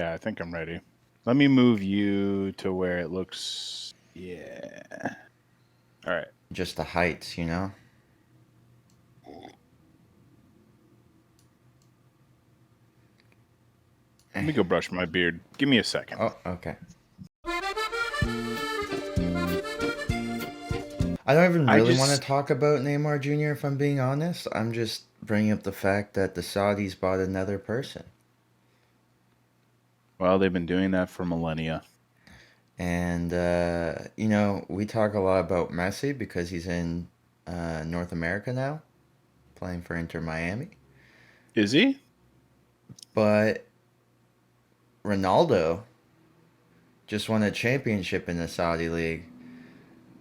Yeah, I think I'm ready. Let me move you to where it looks. Yeah. All right. Just the heights, you know? Let me go brush my beard. Give me a second. Oh, okay. I don't even I really want to just. talk about Neymar Jr. if I'm being honest. I'm just bringing up the fact that the Saudis bought another person. Well, they've been doing that for millennia. And, we talk a lot about Messi because he's in North America now, playing for Inter Miami. Is he? But Ronaldo just won a championship in the Saudi League.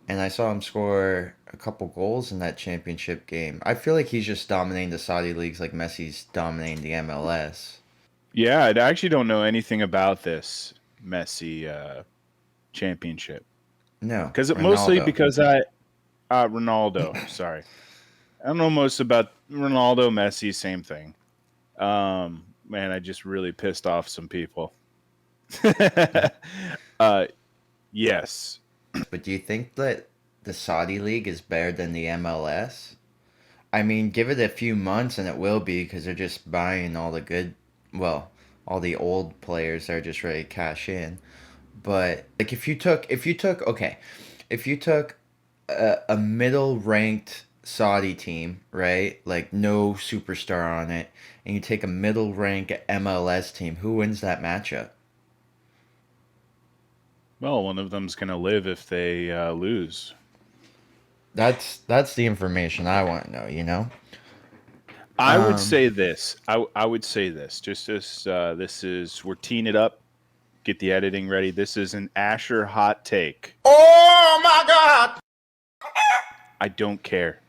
And I saw him score a couple goals in that championship game. I feel like he's just dominating the Saudi leagues like Messi's dominating the MLS. Yeah, I actually don't know anything about this Messi championship. No, Because mostly Ronaldo. because Ronaldo. Sorry, I don't know most about Ronaldo, Messi. Same thing. Man, I just really pissed off some people. uh, yes. But do you think that the Saudi league is better than the MLS? I mean, give it a few months and it will be because they're just buying all the good, well, all the old players that are just ready to cash in. But like if you took a middle ranked Saudi team, right? Like no superstar on it, and you take a middle ranked MLS team, who wins that matchup? Well, one of them's gonna live if they lose. That's the information I want to know, you know? I would Um say this. I would say this. Just as this is, we're teeing it up. Get the editing ready. This is an Asher hot take. Oh my God! I don't care.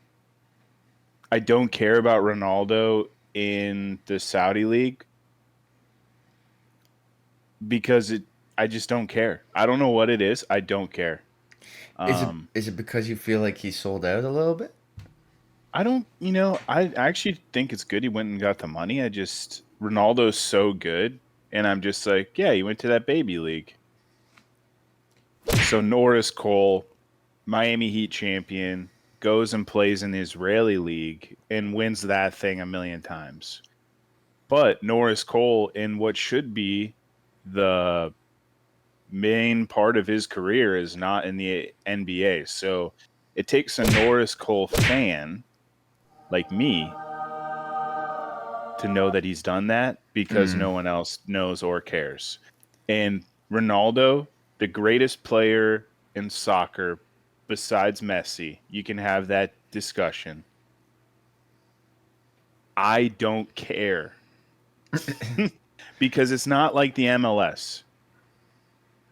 I don't care about Ronaldo in the Saudi league because I just don't care. I don't know what it is. I don't care. is it Um, is it because you feel like he sold out a little bit? I don't. I actually think it's good he went and got the money. I just Ronaldo's so good, and I'm just like, yeah, he went to that baby league. So Norris Cole, Miami Heat champion, goes and plays in the Israeli league and wins that thing a million times. But Norris Cole, in what should be the main part of his career, is not in the NBA. So it takes a Norris Cole fan like me to know that he's done that because Mm. no one else knows or cares. And Ronaldo, the greatest player in soccer besides Messi, you can have that discussion. I don't care because it's not like the MLS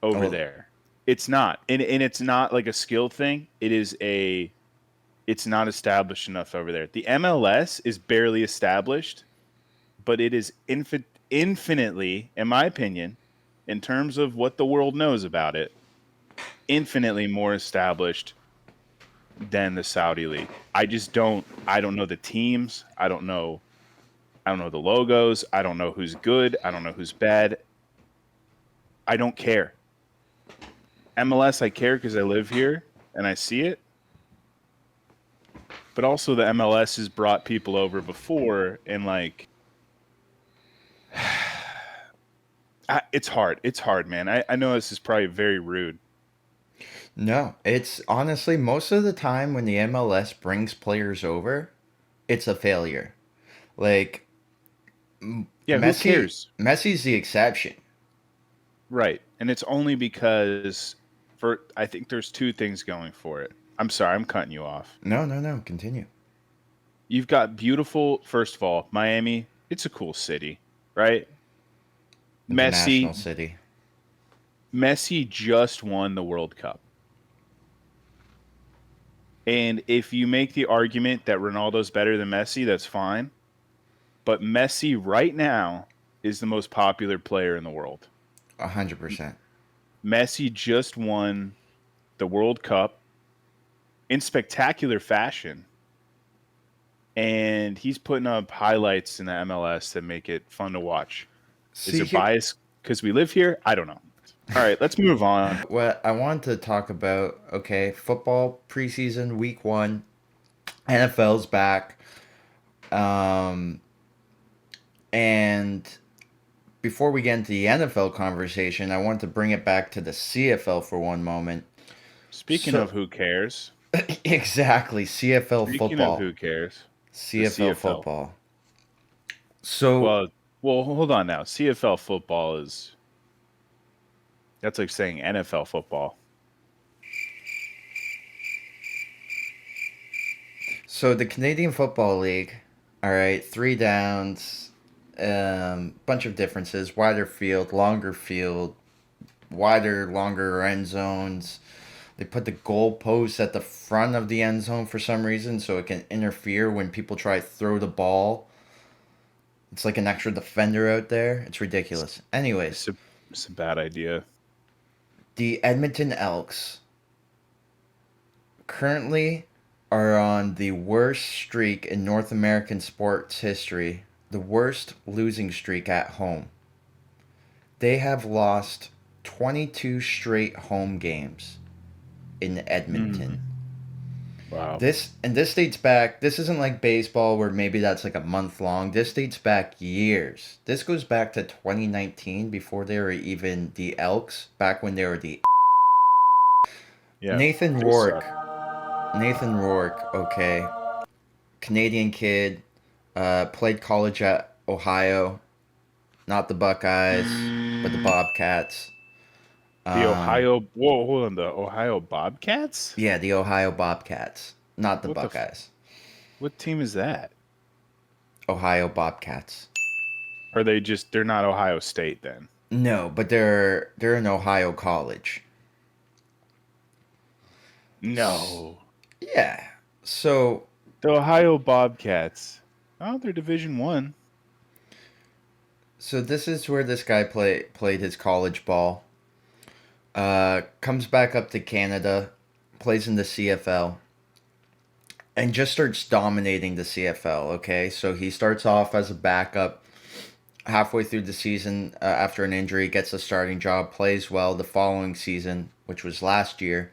over Oh, there. It's not. And it's not like a skill thing. It's not established enough over there. The MLS is barely established, but it is infinitely, in my opinion, in terms of what the world knows about it, infinitely more established than the Saudi league. I don't know the teams. I don't know the logos. I don't know who's good. I don't know who's bad. I don't care. MLS I care because I live here and I see it. But also the MLS has brought people over before and like it's hard. It's hard, man. I know this is probably very rude. no, it's honestly most of the time when the MLS brings players over, it's a failure. Like Yeah, who Messi, cares? Messi's the exception. Right. And it's only because for I think there's two things going for it. I'm sorry, I'm cutting you off. No, no, no. Continue. You've got beautiful, first of all, Miami. It's a cool city, right? International Messi, city. Messi just won the World Cup. And if you make the argument that Ronaldo's better than Messi, that's fine. But Messi right now is the most popular player in the world. 100%. Messi just won the World Cup in spectacular fashion. And he's putting up highlights in the MLS that make it fun to watch. Is See there here, bias? because we live here. I don't know. All right, let's move on. What I wanted to talk about, okay, football preseason week 1, NFL's back. And before we get into the NFL conversation, I want to bring it back to the CFL for one moment. Speaking of who cares, Exactly, CFL speaking of football. who cares, the CFL CFL. football. So, Well, hold on now. CFL football that's like saying NFL football. so the Canadian Football League, all right, 3 downs, bunch of differences, wider field, longer end zones. They put the goalposts at the front of the end zone for some reason so it can interfere when people try to throw the ball. It's like an extra defender out there. It's ridiculous. Anyways, It's a bad idea. the Edmonton Elks currently are on the worst streak in North American sports history, the worst losing streak at home. They have lost 22 straight home games in Edmonton. Wow. This dates back. This isn't like baseball where maybe that's like a month long. This dates back years. This goes back to 2019 before they were even the Elks, back when they were the Yeah. Nathan they Rourke. suck. Nathan Rourke, okay. Canadian kid, played college at Ohio. Not the Buckeyes, but the Bobcats. The Ohio. Whoa, hold on. The Ohio Bobcats. Yeah, the Ohio Bobcats. Not the What the f- Buckeyes. What team is that? Ohio Bobcats. Are they just? They're not Ohio State then. No, but they're an Ohio college. No. Yeah. So The Ohio Bobcats. Oh, they're Division 1. so this is where this guy played his college ball. Comes back up to Canada, plays in the CFL, and just starts dominating the CFL. Okay, so he starts off as a backup. Halfway through the season, after an injury, gets a starting job, plays well. The following season, which was last year,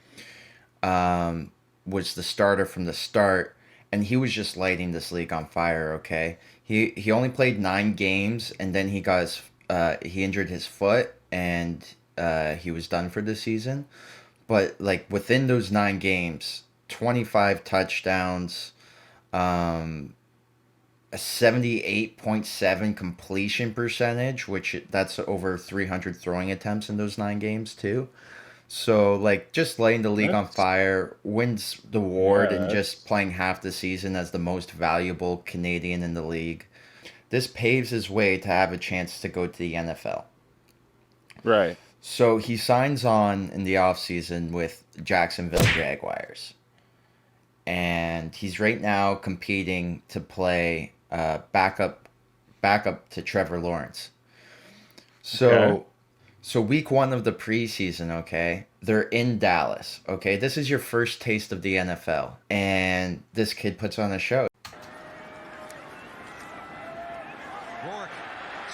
was the starter from the start, and he was just lighting this league on fire. Okay, he only played 9 games, and then he injured his foot, and he was done for the season. But like within those 9 games, 25 touchdowns, a 78.7 completion percentage, which that's over 300 throwing attempts in those 9 games too. So like just lighting the league on That's fire, wins the award, yeah. and That's just playing half the season as the most valuable Canadian in the league. This paves his way to have a chance to go to the NFL. right. So he signs on in the offseason with Jacksonville Jaguars. And he's right now competing to play backup to Trevor Lawrence. So Okay. so week 1 of the preseason, okay, they're in Dallas. Okay, this is your first taste of the NFL, and this kid puts on a show. Rourke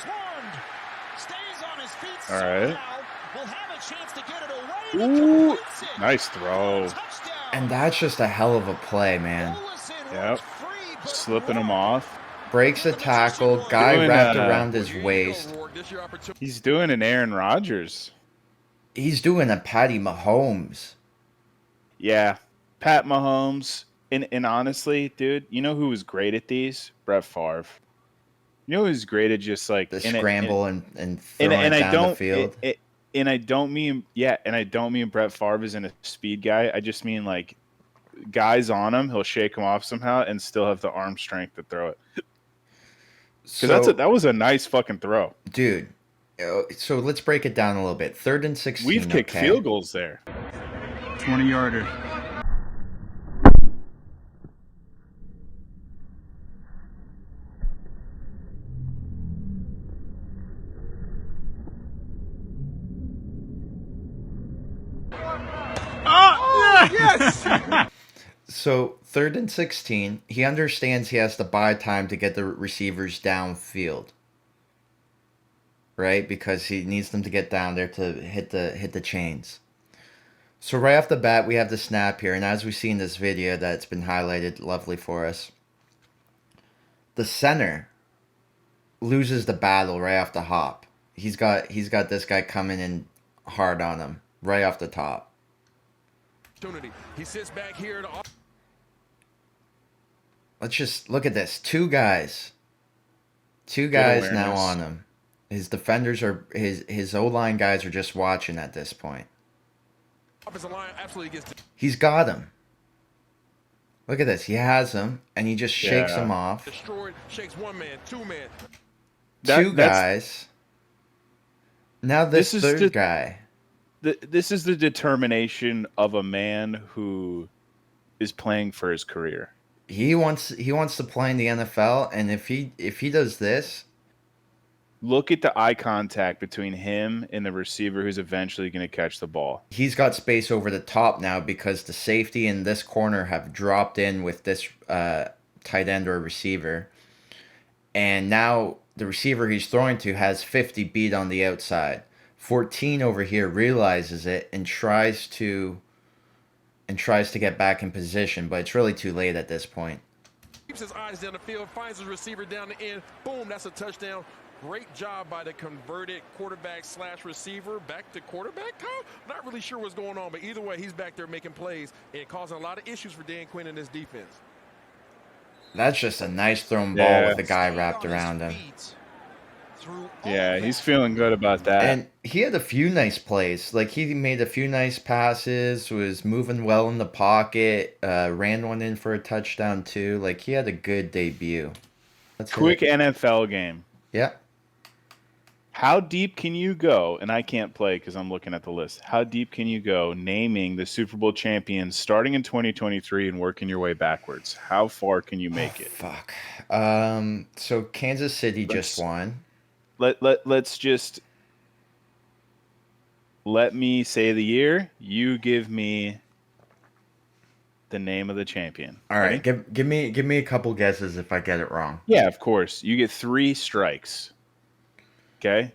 swarmed, stays on his feet All right. somehow. Will have a chance to get it away. Ooh, Completes it. nice throw. Touchdown. And that's just a hell of a play, man. Olsen Yep. works free, but Slipping him Rourke off. Breaks a tackle, guy Doing, wrapped uh, around his waist. He's doing an Aaron Rodgers. He's doing a Patty Mahomes. Yeah. Pat Mahomes. And honestly, dude, you know who was great at these? Brett Favre. You know who's great at just like The and it- scramble and throwing and it I down the don't field. and I don't mean Brett Favre isn't a speed guy. I just mean like guys on him, he'll shake him off somehow and still have the arm strength to throw it. Because So, that was a nice fucking throw. dude, so let's break it down a little bit. 3rd and 16. We've kicked okay? field goals there. 20-yarder. So 3rd and 16, he understands he has to buy time to get the receivers downfield. right? Because he needs them to get down there to hit the chains. So right off the bat, we have the snap here, and as we see in this video that's been highlighted lovely for us, the center loses the battle right off the hop. He's got this guy coming in hard on him right off the top. He sits back here. Let's just look at this. Two guys now on him. His defenders are his O-line guys are just watching at this point. He's got him. Look at this. He has him, and he just shakes him off. Destroyed, shakes one man, two man. Two guys. Now this third guy. This is the determination of a man who is playing for his career. He wants to play in the NFL, and if he does this, look at the eye contact between him and the receiver who's eventually going to catch the ball. He's got space over the top now because the safety in this corner have dropped in with this tight end or receiver, and now the receiver he's throwing to has 50 beat on the outside. 14 over here realizes it and tries to get back in position, but it's really too late at this point. Keeps his eyes down the field, finds his receiver down the end. Boom, that's a touchdown. Great job by the converted quarterback / receiver. Back to quarterback, Kyle? Not really sure what's going on, but either way, he's back there making plays and causing a lot of issues for Dan Quinn in this defense. That's just a nice thrown ball with the guy wrapped around him. Yeah, he's feeling good about that. And he had a few nice plays. Like, he made a few nice passes, was moving well in the pocket, ran one in for a touchdown too. Like, he had a good debut. Quick NFL game. Yeah. How deep can you go? And I can't play because I'm looking at the list. How deep can you go naming the Super Bowl champions starting in 2023 and working your way backwards? How far can you make it? Fuck. So Kansas City just won. Let's just let me say the year. You give me the name of the champion. All right, give me a couple guesses if I get it wrong. Yeah, of course. You get 3 strikes. Okay.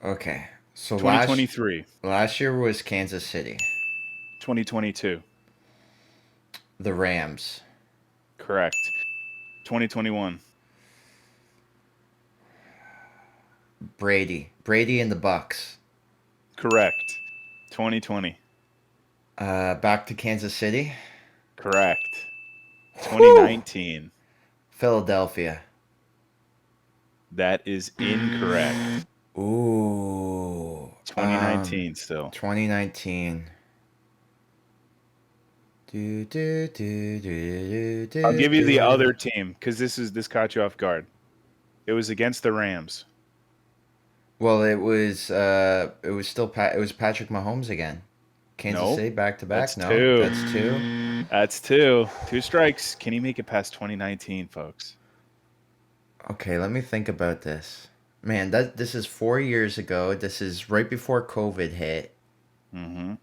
Okay. So 2023. Last year was Kansas City. 2022. The Rams. Correct. 2021. Brady and the Bucks. Correct. 2020. Back to Kansas City. Correct. 2019. Philadelphia. That is incorrect. Ooh. 2019 still. 2019. I'll give you the other team because this caught you off guard. It was against the Rams. Well, it was still it was Patrick Mahomes again. Kansas City back to back. No, 2. That's 2. That's 2. 2 strikes. Can you make it past 2019, folks? Okay, let me think about this. Man, this is 4 years ago. This is right before COVID hit. Mm-hmm.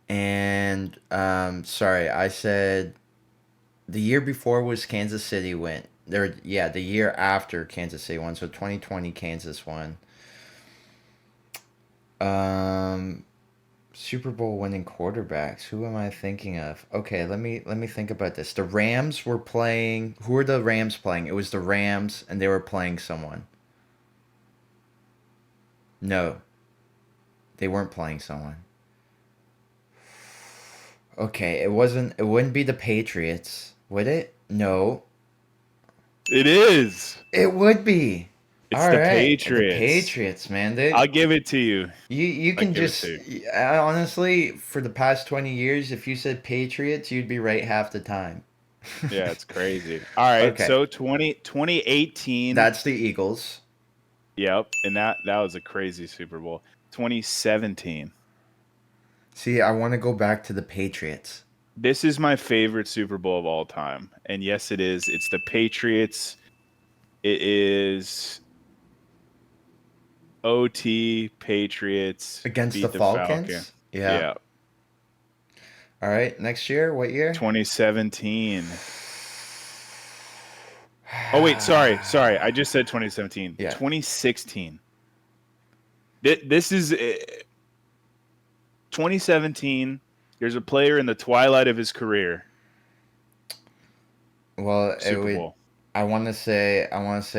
And sorry, I said the year before was Kansas City went. The year after Kansas City won, so 2020 Kansas won. Super Bowl winning quarterbacks. Who am I thinking of? Okay, let me think about this. The Rams were playing. Who were the Rams playing? It was the Rams, and they were playing someone. No, they weren't playing someone. Okay, it wouldn't be the Patriots, would it? No. It is. It would be. It's All the right. Patriots. The Patriots, man. I'll give it to you. You can just honestly, for the past 20 years, if you said Patriots, you'd be right half the time. Yeah, it's crazy. All right, Okay. so 2018. That's the Eagles. Yep, and that was a crazy Super Bowl. 2017. See, I want to go back to the Patriots. This is my favorite Super Bowl of all time. And yes, it is. It's the Patriots. It is OT Patriots Against beat the Falcons? Falcon. Yeah. All right, next year, what year? 2017. Oh wait, sorry. I just said 2017. Yeah. 2016. This is 2017. There's a player in the twilight of his career. Well, it Super would. Bowl. I want to say. I want to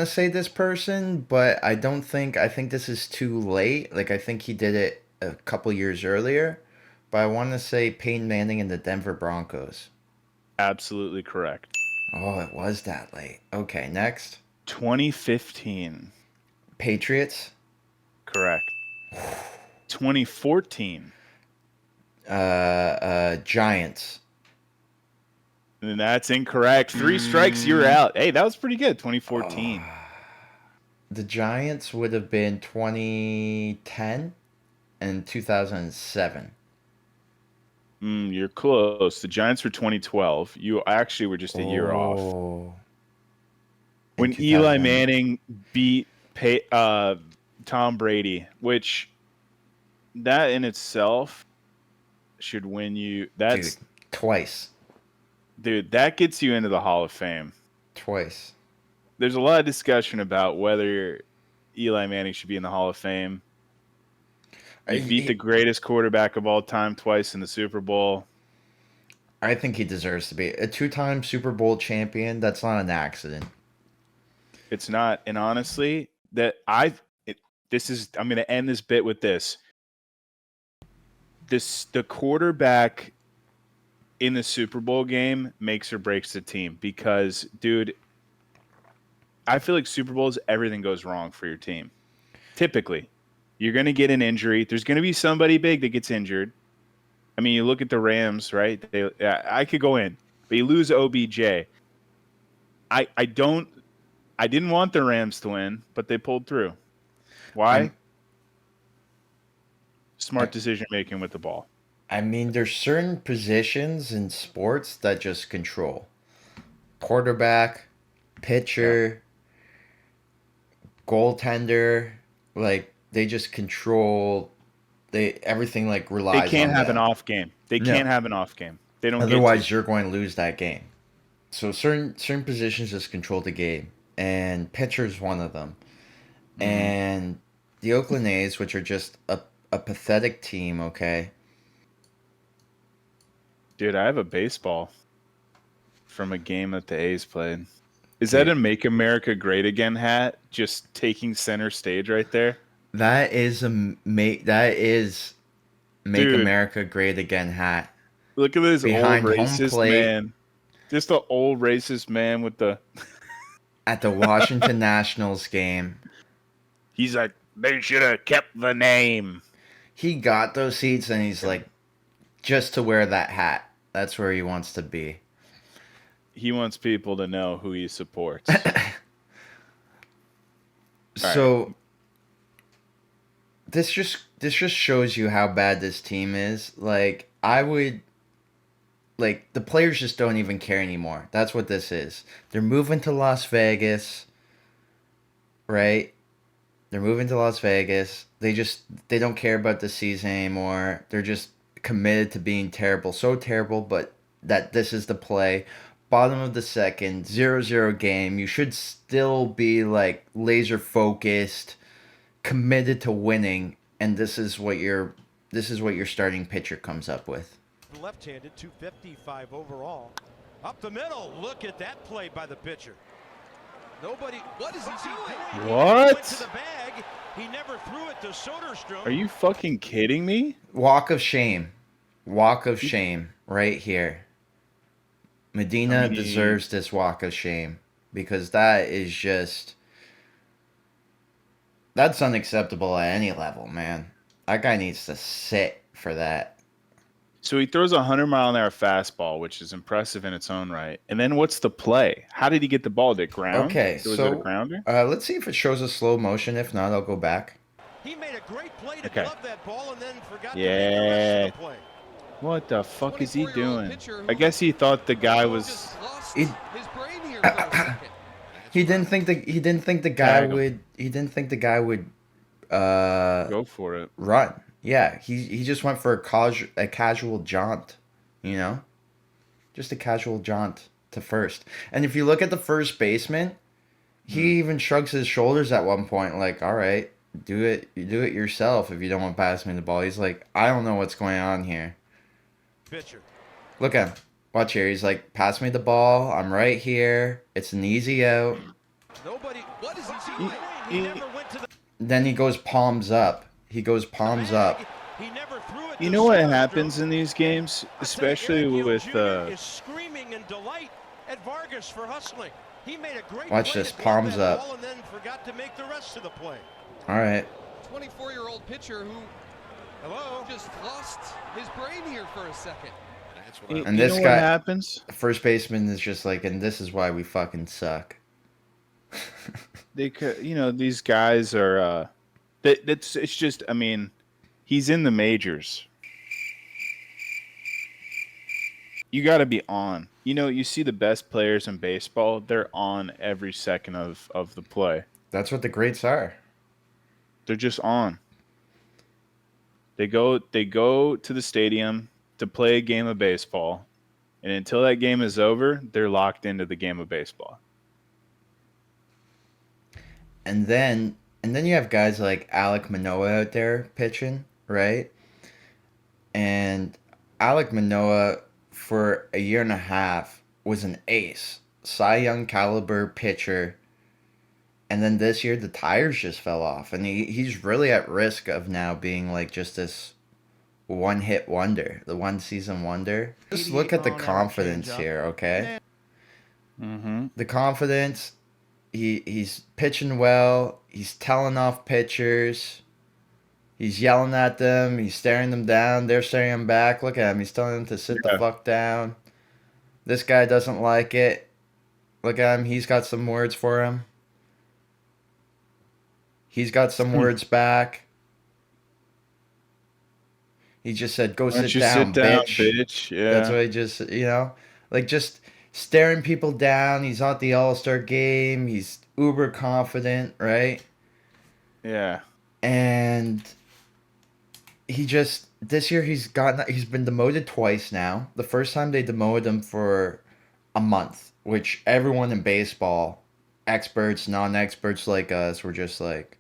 say this person, but I don't think. I think this is too late. Like I think he did it a couple years earlier, but I want to say Peyton Manning and the Denver Broncos. Absolutely correct. Oh, it was that late. Okay, next. 2015. Patriots. Correct. 2014. Giants. And that's incorrect. 3 strikes, you're out. Hey, that was pretty good. 2014. The Giants would have been 2010 and 2007. You're close. The Giants were 2012. You actually were just a year off. Oh. When In Eli 2000. Manning beat Tom Brady, which that in itself should win you. That's Dude, twice. dude, that gets you into the Hall of Fame. Twice. There's a lot of discussion about whether Eli Manning should be in the Hall of Fame. He beat the greatest quarterback of all time twice in the Super Bowl. I think he deserves to be a 2-time Super Bowl champion. That's not an accident. It's not, and honestly, I'm going to end this bit with this. The quarterback in the Super Bowl game makes or breaks the team because, dude, I feel like Super Bowls, everything goes wrong for your team. Typically, you're going to get an injury. There's going to be somebody big that gets injured. I mean, you look at the Rams, right? I could go in, but you lose OBJ. I didn't want the Rams to win, but they pulled through. Why? Smart decision making with the ball. I mean, there's certain positions in sports that just control. Quarterback, pitcher, goaltender, like they just control. Everything like relies. They can't on have them. an off game. They No. can't have an off game. They don't. Otherwise, you're going to lose that game. So certain positions just control the game, and pitcher's one of them. Mm-hmm. And the Oakland A's, which are just a pathetic team, okay. Dude, I have a baseball from a game that the A's played. Is that a "Make America Great Again" hat just taking center stage right there? That is Make Dude. America Great Again hat. Look at this Behind old home racist plate. man. Just the old racist man with the. At the Washington Nationals game. He's like, they should have kept the name. He got those seats and he's like, just to wear that hat. That's where he wants to be. He wants people to know who he supports. So this just shows you how bad this team is. Like the players just don't even care anymore. That's what this is. They're moving to Las Vegas. Right? They're moving to Las Vegas. They don't care about the season anymore. They're just committed to being terrible. So terrible, but that this is the play. Bottom of the second, 0-0 game. You should still be like laser focused, committed to winning, and this is what your starting pitcher comes up with. Left-handed, 255 overall. Up the middle. Look at that play by the pitcher. Nobody. What is he doing? What? He went to the bag. He never threw it to Soderstrom. Are you fucking kidding me? Walk of shame. Walk of shame right here. Medina deserves this walk of shame because that is just that's unacceptable at any level, man. That guy needs to sit for that. So he throws a 100-mile-an-hour fastball, which is impressive in its own right. And then what's the play? How did he get the ball? Did it ground? Okay, Was it a grounder? let's see if it shows a slow motion. If not, I'll go back. He made a great play to Okay. glove that ball and then forgot to Yeah. make the rest of the play. What the fuck is he 24-year-old doing? pitcher who I guess he thought the guy was. just lost He- his brain here for a second. He didn't think the guy Tag him. would. He didn't think the guy would. Go for it. Run. Yeah, he just went for a casual jaunt. You know. Just a casual jaunt to first. And if you look at the first baseman, he even shrugs his shoulders at one point, like, all right, do it. You do it yourself if you don't want to pass me the ball. He's like, I don't know what's going on here. Pitcher. Look at him. Watch here. He's like, pass me the ball. I'm right here. It's an easy out. Nobody. What is he doing? He never went to the Then he goes palms up. He goes palms up. He never threw it. You to know what Soderstrom. happens in these games, I tell you, especially Eric Hill with Jr. is screaming in delight at Vargas for hustling. He made a great Watch play this, to glove palms that up. ball and then forgot to make the rest of the play. All right. 24-year-old pitcher who Hello. just lost his brain here for a second. That's what And you this know guy- what happens? First baseman is just like, and this is why we fucking suck. They could, these guys are. It's just. I mean, he's in the majors. You got to be on. You see the best players in baseball. They're on every second of the play. That's what the greats are. They're just on. They go to the stadium to play a game of baseball, and until that game is over, they're locked into the game of baseball. And then you have guys like Alek Manoah out there pitching, right? And Alek Manoah for a year and a half was an ace, Cy Young caliber pitcher. And then this year the tires just fell off, and he's really at risk of now being like just this one-hit wonder, the one-season wonder. Just look at the confidence here, okay? Mm-hmm. The confidence. He's pitching well. He's telling off pitchers. He's yelling at them. He's staring them down. They're staring him back. Look at him. He's telling them to sit the fuck down. This guy doesn't like it. Look at him. He's got some words for him. He's got some words back. He just said, "Go Why don't sit you down, sit down, bitch." bitch? Yeah. That's what he just, like just staring people down. He's at the All-Star game. He's uber confident, right? Yeah. And he just this year he's been demoted twice now. The first time they demoted him for a month, which everyone in baseball, experts, non-experts like us, were just like,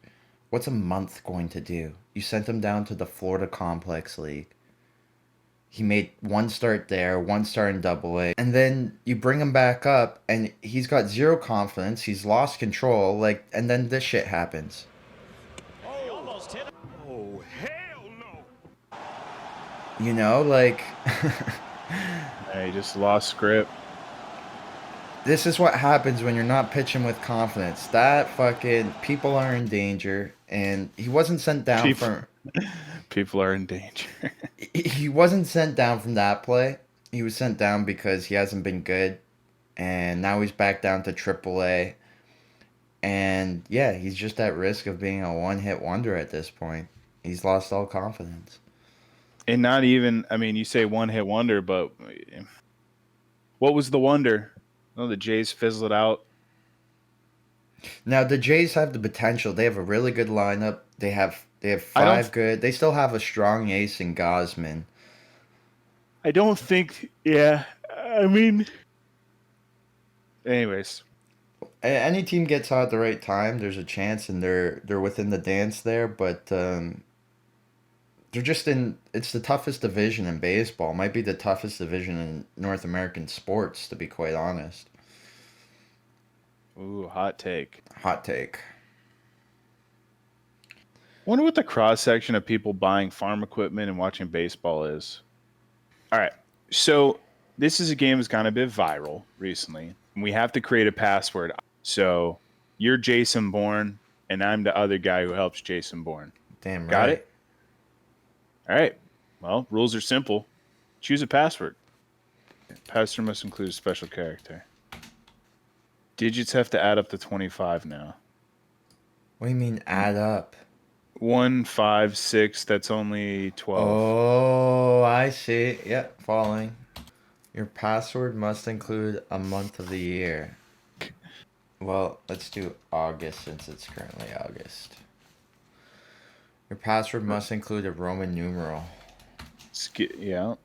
what's a month going to do? You sent him down to the Florida Complex League. He made one start there, one start in Double-A, and then you bring him back up, and he's got zero confidence. He's lost control, and then this shit happens. Oh, hell no. Yeah, he just lost script. This is what happens when you're not pitching with confidence. That fucking people are in danger, and he wasn't sent down People are in danger. he wasn't sent down from that play. He was sent down because he hasn't been good, and now he's back down to Triple-A. And yeah, he's just at risk of being a one-hit wonder at this point. He's lost all confidence. And not even, I mean, you say one hit wonder, but what was the wonder? Oh, the Jays fizzled out. Now the Jays have the potential. They have a really good lineup. They have five good. They still have a strong ace in Gosman. I don't think, yeah. I mean, anyways. Any team gets hot at the right time, there's a chance, and they're within the dance there. But they're just in. It's the toughest division in baseball. Might be the toughest division in North American sports, to be quite honest. Ooh, hot take. Hot take. Wonder what the cross section of people buying farm equipment and watching baseball is. All right, so this is a game that's gone a bit viral recently, and we have to create a password. So you're Jason Bourne, and I'm the other guy who helps Jason Bourne. Damn right. Got it? All right. Well, rules are simple. Choose a password. Password must include a special character. Digits have to add up to 25 now. What do you mean add up? 1, 5, 6, that's only 12. Oh, I see. Yep, following. Your password must include a month of the year. Well, let's do August since it's currently August. Your password must include a Roman numeral. Yeah.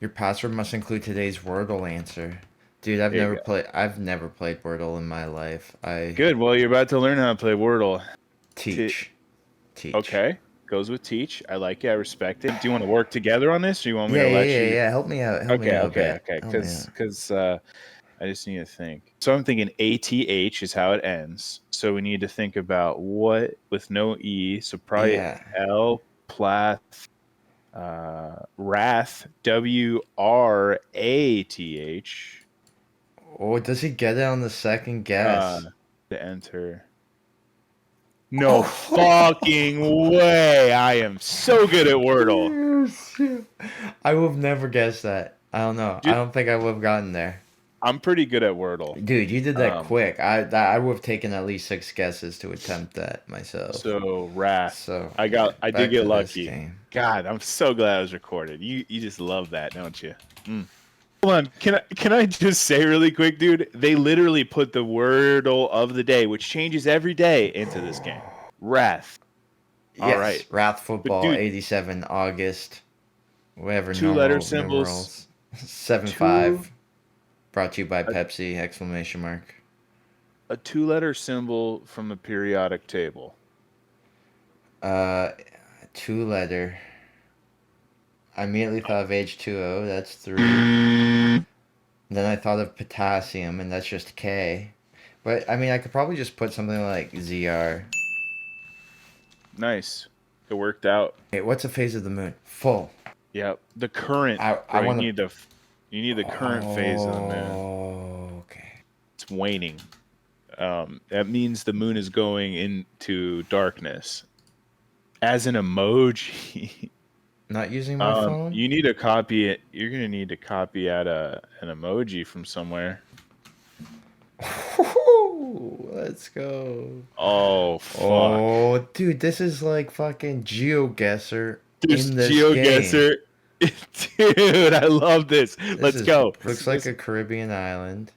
Your password must include today's Wordle answer. Dude, I've There you never go. played. I've never played Wordle in my life. I Good. Well, you're about to learn how to play Wordle. teach. Okay. Goes with teach. I like it. I respect it. Do you want to work together on this, or you want me Yeah, to yeah, let yeah, you? yeah. Help me out. Help me Okay. out a Okay. bit. Okay. Help me out. Because I just need to think. So I'm thinking ATH is how it ends. So we need to think about what with no E. So probably Yeah. L Plath Wrath WRATH. Oh, does he get it on the second guess? To enter. No fucking way! I am so good at Wordle. I would have never guessed that. I don't know. I Dude, don't think I would have gotten there. I'm pretty good at Wordle. Dude, you did that Um, quick. I would have taken at least 6 guesses to attempt that myself. So Wrath. So I did back get to this lucky. game. God, I'm so glad I was recorded. You just love that, don't you? Hold on. Can I just say really quick, dude? They literally put the Wordle of the day, which changes every day, into this game. Wrath. All Yes, right. Wrath But Football dude, 87 August. Whatever 2-letter normal symbols. numerals. 7-5. Brought to you by Pepsi! Exclamation mark. A 2-letter symbol from the periodic table. 2-letter. I immediately thought of H2O. That's 3. Then I thought of potassium, and that's just K. But I mean, I could probably just put something like ZR. Nice. It worked out. Hey, what's the phase of the moon? Full. Yep. The current. I bro, wanna- you need the current phase of the moon. Oh, okay. It's waning. That means the moon is going into darkness. As an emoji. Not using my phone? You need to copy it. You're gonna need to copy out an emoji from somewhere. Let's go. Oh fuck. Oh, dude, this is like fucking GeoGuessr There's in this GeoGuessr. Dude, I love this. Let's go. Looks like a Caribbean island.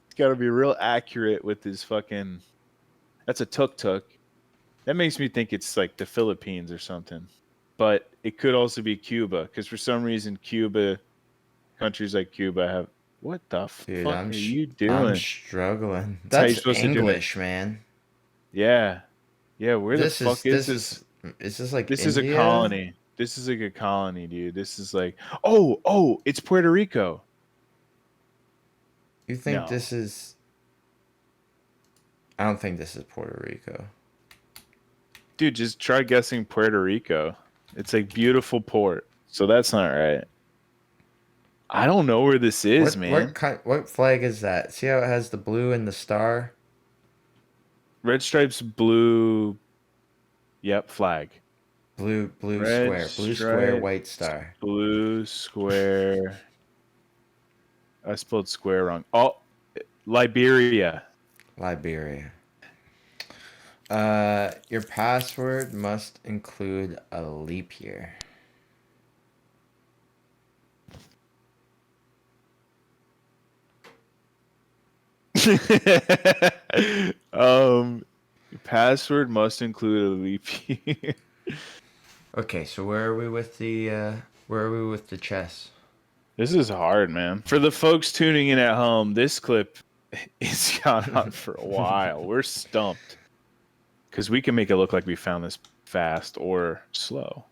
It's got to be real accurate with his fucking. That's a tuk-tuk. That makes me think it's like the Philippines or something. But it could also be Cuba, because for some reason countries like Cuba have. What the Dude, fuck are you doing? I'm struggling. That's how you're That's supposed to do it. English, man. Yeah. Where This the fuck is this? Is this like This India? is a colony. This is like a colony, dude. This is like, oh, it's Puerto Rico. You think No. this is? I don't think this is Puerto Rico. Dude, just try guessing Puerto Rico. It's like beautiful port. So that's not right. I don't know where this is, man. What flag is that? See how it has the blue and the star? Red stripes, blue. Yep, flag. Blue Red square. Blue square, stripes, white star. Blue square. I spelled square wrong. Oh, Liberia. Liberia. Your password must include a leap year. Password must include a leap year. Okay, so where are we with the chess? This is hard, man. For the folks tuning in at home, this clip is gone on for a while. We're stumped because we can make it look like we found this fast or slow.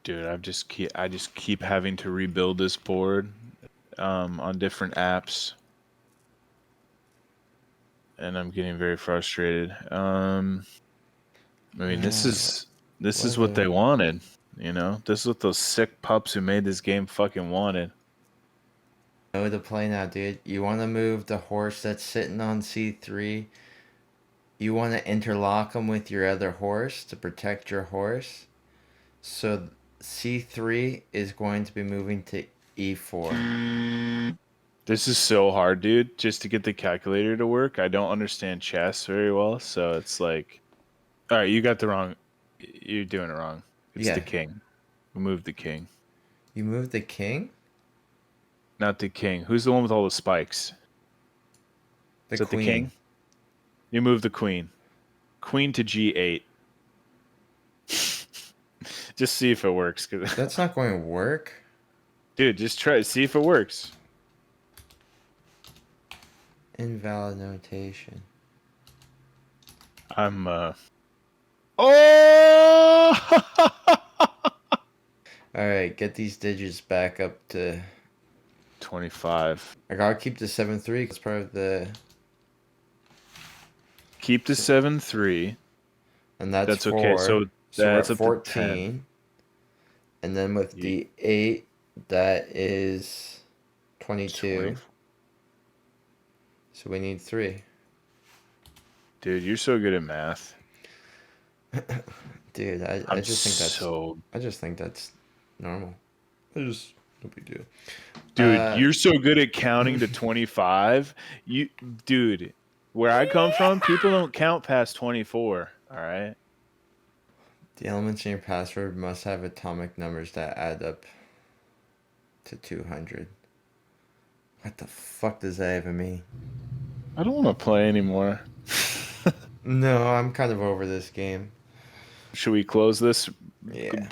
Dude, I just keep having to rebuild this board on different apps, and I'm getting very frustrated. I mean, this is what they wanted. You know, this is what those sick pups who made this game fucking wanted. Know the play now, dude. You want to move the horse that's sitting on C3. You want to interlock them with your other horse to protect your horse. So C3 is going to be moving to E4. This is so hard, dude, just to get the calculator to work. I don't understand chess very well, so it's like, all right, you're doing it wrong. It's Yeah. the king. We moved the king. You moved the king? Not the king. Who's the one with all the spikes? The Is that queen. the king? You moved the queen. Queen to G8. Just see if it works. That's not going to work. Dude, just try to see if it works. Invalid notation. I'm Oh! All right, get these digits back up to 25. I gotta keep the 7-3 because part of the. Keep the 7-3. And that's That's 4. okay. So we're that's at up to 10. 14. And then with the 8, that is 22. 20. So we need 3. Dude, you're so good at math. Dude, I just think that's I just think that's normal. No big deal. Dude, you're so good at counting to 25. Dude, where I come from, people don't count past 24. All right. The elements in your password must have atomic numbers that add up to 200. What the fuck does that even mean? I don't want to play anymore. No, I'm kind of over this game. Should we close this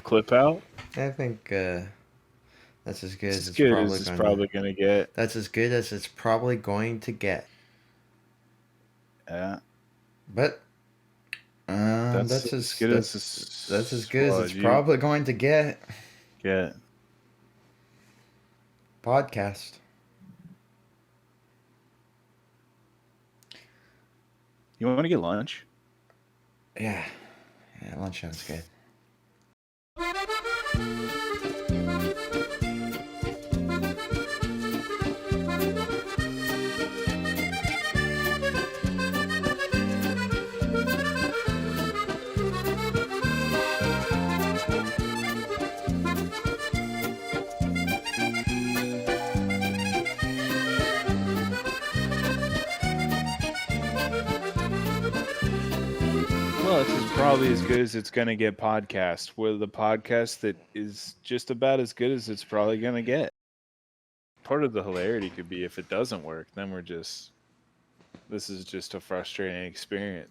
clip out? I think that's as good as it's probably going to get. That's as good as it's probably going to get. Yeah. But that's as good as it's probably going to get. Yeah. Podcast. You want to get lunch? Yeah. Yeah, lunch sounds good. Well, this is probably as good as it's going to get podcast. With the podcast that is just about as good as it's probably going to get. Part of the hilarity could be if it doesn't work, then this is just a frustrating experience.